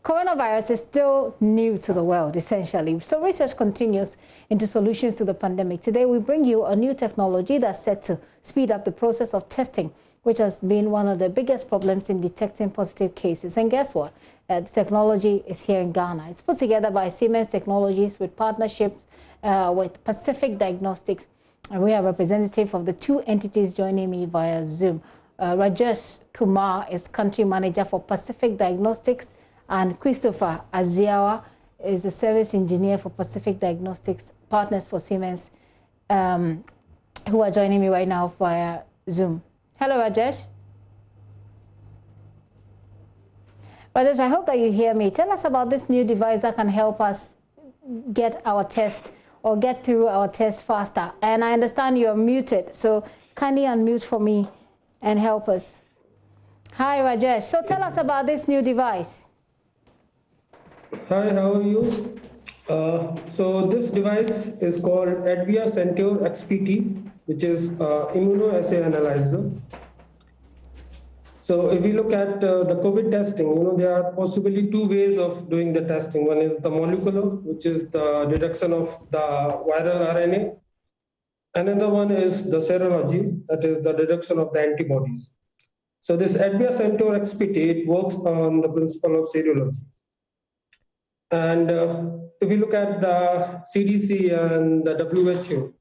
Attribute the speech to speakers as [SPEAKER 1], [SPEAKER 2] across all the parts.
[SPEAKER 1] Coronavirus is still new to the world, essentially. So research continues into solutions to the pandemic. Today, we bring you a new technology that's set to speed up the process of testing, which has been one of the biggest problems in detecting positive cases. And guess what? The technology is here in Ghana. It's put together by Siemens Technologies with partnerships with Pacific Diagnostics. And we have a representative of the two entities joining me via Zoom. Rajesh Kumar is country manager for Pacific Diagnostics, and Christopher Aziawa is a service engineer for Pacific Diagnostics, partners for Siemens, who are joining me right now via Zoom. Hello, Rajesh. Rajesh, I hope that you hear me. Tell us about this new device that can help us get our test or get through our test faster. And I understand you're muted, so kindly unmute for me and help us. Hi, Rajesh. So tell us about this new device.
[SPEAKER 2] Hi, how are you? So this device is called Advia Centaur XPT, which is immunoassay analyzer. So if we look at the COVID testing, there are possibly two ways of doing the testing. One is the molecular, which is the detection of the viral RNA. Another one is the serology, that is the detection of the antibodies. So this Advia Centaur XPT, it works on the principle of serology. And if we look at the CDC and the WHO,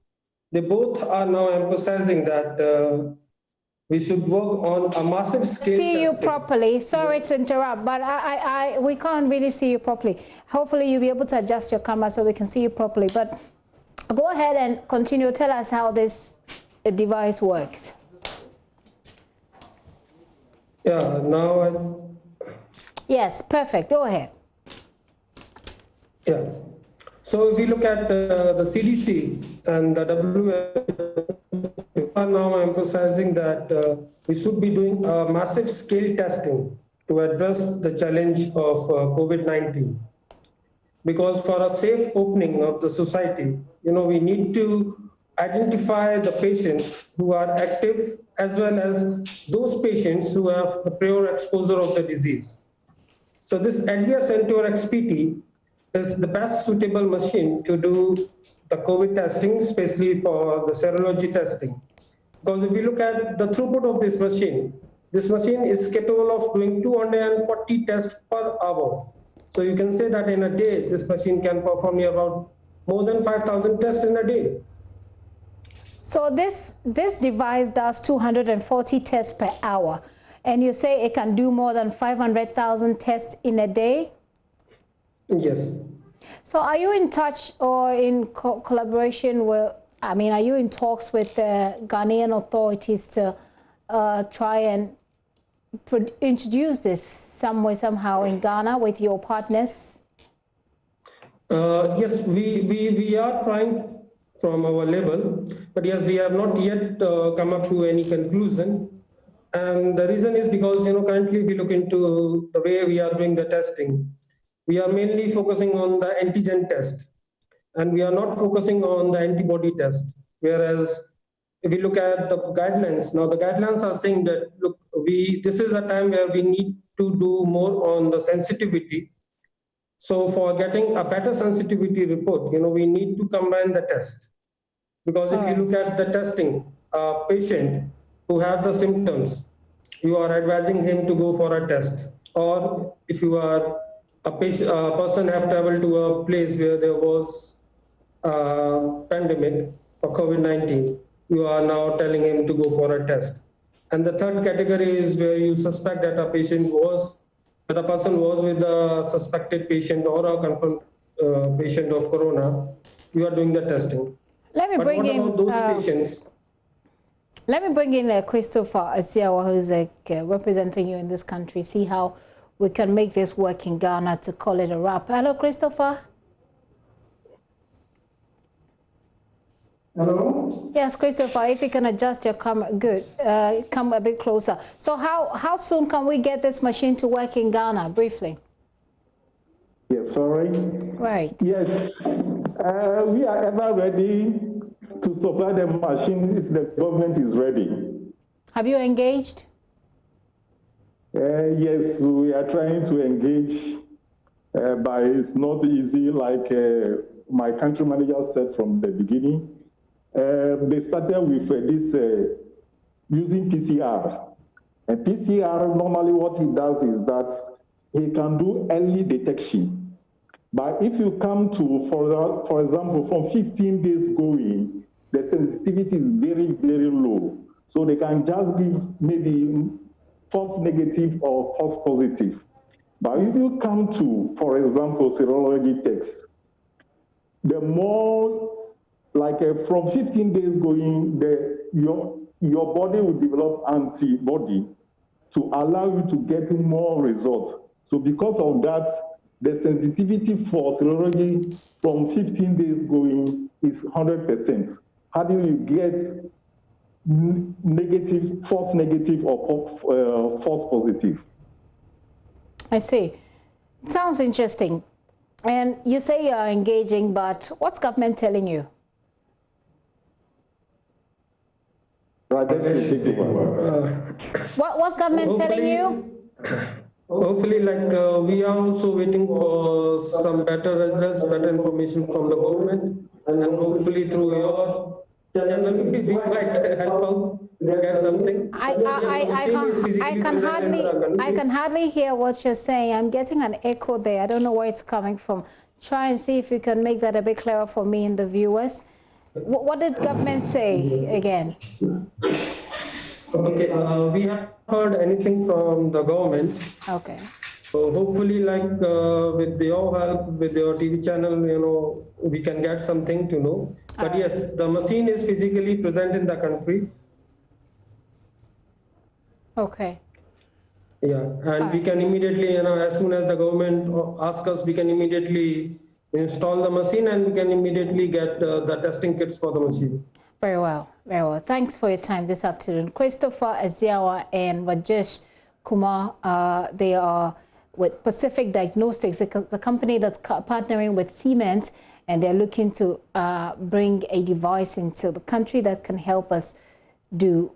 [SPEAKER 2] they both are now emphasizing that we should work on a massive scale
[SPEAKER 1] See you
[SPEAKER 2] testing.
[SPEAKER 1] properly. Sorry to interrupt, but we can't really see you properly. Hopefully you'll be able to adjust your camera so we can see you properly. But go ahead and continue. Tell us how this device works.
[SPEAKER 2] Yeah, now
[SPEAKER 1] Yes, perfect. Go ahead.
[SPEAKER 2] Yeah. So if we look at the CDC and the WHO are now emphasizing that we should be doing a massive scale testing to address the challenge of COVID-19. Because for a safe opening of the society, we need to identify the patients who are active as well as those patients who have the prior exposure of the disease. So this Advia Centaur XPT is the best suitable machine to do the COVID testing, especially for the serology testing. Because if we look at the throughput of this machine is capable of doing 240 tests per hour. So you can say that in a day, this machine can perform about more than 5,000 tests in a day.
[SPEAKER 1] So this device does 240 tests per hour. And you say it can do more than 500,000 tests in a day?
[SPEAKER 2] Yes.
[SPEAKER 1] So are you in touch or in collaboration with, are you in talks with the Ghanaian authorities to try and introduce this some way, somehow in Ghana with your partners?
[SPEAKER 2] Yes, we are trying from our level, but yes, we have not yet come up to any conclusion. And the reason is because, currently we look into the way we are doing the testing. We are mainly focusing on the antigen test, and we are not focusing on the antibody test. Whereas if we look at the guidelines, now the guidelines are saying that, look, this is a time where we need to do more on the sensitivity. So for getting a better sensitivity report, we need to combine the test. Because if you look at the testing, a patient who have the symptoms, you are advising him to go for a test. Or if you are a person have traveled to a place where there was a pandemic of COVID-19, you are now telling him to go for a test. And the third category is where you suspect that a person was with a suspected patient or a confirmed patient of corona, you are doing the testing.
[SPEAKER 1] Let me bring in
[SPEAKER 2] those patients?
[SPEAKER 1] Let me bring in Christopher Aziawa, who's representing you in this country, see how we can make this work in Ghana to call it a wrap. Hello, Christopher.
[SPEAKER 3] Hello?
[SPEAKER 1] Yes, Christopher, if you can adjust your camera, good. Come a bit closer. So how soon can we get this machine to work in Ghana, briefly?
[SPEAKER 3] Yes, sorry.
[SPEAKER 1] Right.
[SPEAKER 3] Yes, we are ever ready to supply the machine if the government is ready.
[SPEAKER 1] Have you engaged?
[SPEAKER 3] Yes, we are trying to engage but it's not easy like my country manager said from the beginning. They started with this using PCR. And PCR, normally what he does is that he can do early detection. But if you come to, for example, from 15 days going, the sensitivity is very, very low. So they can just give maybe false negative or false positive. But if you come to, for example, serology tests, the more, like from 15 days going, your body will develop antibody to allow you to get more results. So because of that, the sensitivity for serology from 15 days going is 100%. How do you get negative, false negative or false positive?
[SPEAKER 1] I see. Sounds interesting. And you say you are engaging, but what's government telling you? What's government telling you?
[SPEAKER 2] Hopefully, like we are also waiting for some better results, better information from the government, and hopefully through your channel we might help out get something.
[SPEAKER 1] I can hardly hear what you're saying. I'm getting an echo there. I don't know where it's coming from. Try and see if you can make that a bit clearer for me and the viewers. What did government say again?
[SPEAKER 2] Okay, we haven't heard anything from the government.
[SPEAKER 1] Okay.
[SPEAKER 2] So hopefully, like with your help, with your TV channel, we can get something to know. But yes, the machine is physically present in the country.
[SPEAKER 1] Okay.
[SPEAKER 2] Yeah, and we can immediately, as soon as the government asks us, we can immediately install the machine and we can immediately get the testing kits for the machine.
[SPEAKER 1] Very well, very well. Thanks for your time this afternoon. Christopher Eziawa and Rajesh Kumar, they are with Pacific Diagnostics, the company that's partnering with Siemens, and they're looking to bring a device into the country that can help us do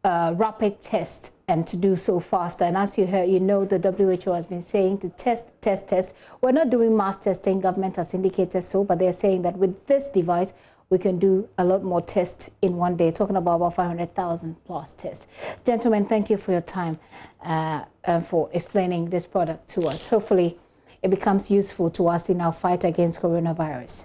[SPEAKER 1] rapid tests and to do so faster. And as you heard, the WHO has been saying to test. We're not doing mass testing. Government has indicated so, but they're saying that with this device, we can do a lot more tests in one day, talking about 500,000 plus tests. Gentlemen, thank you for your time and for explaining this product to us. Hopefully, it becomes useful to us in our fight against coronavirus.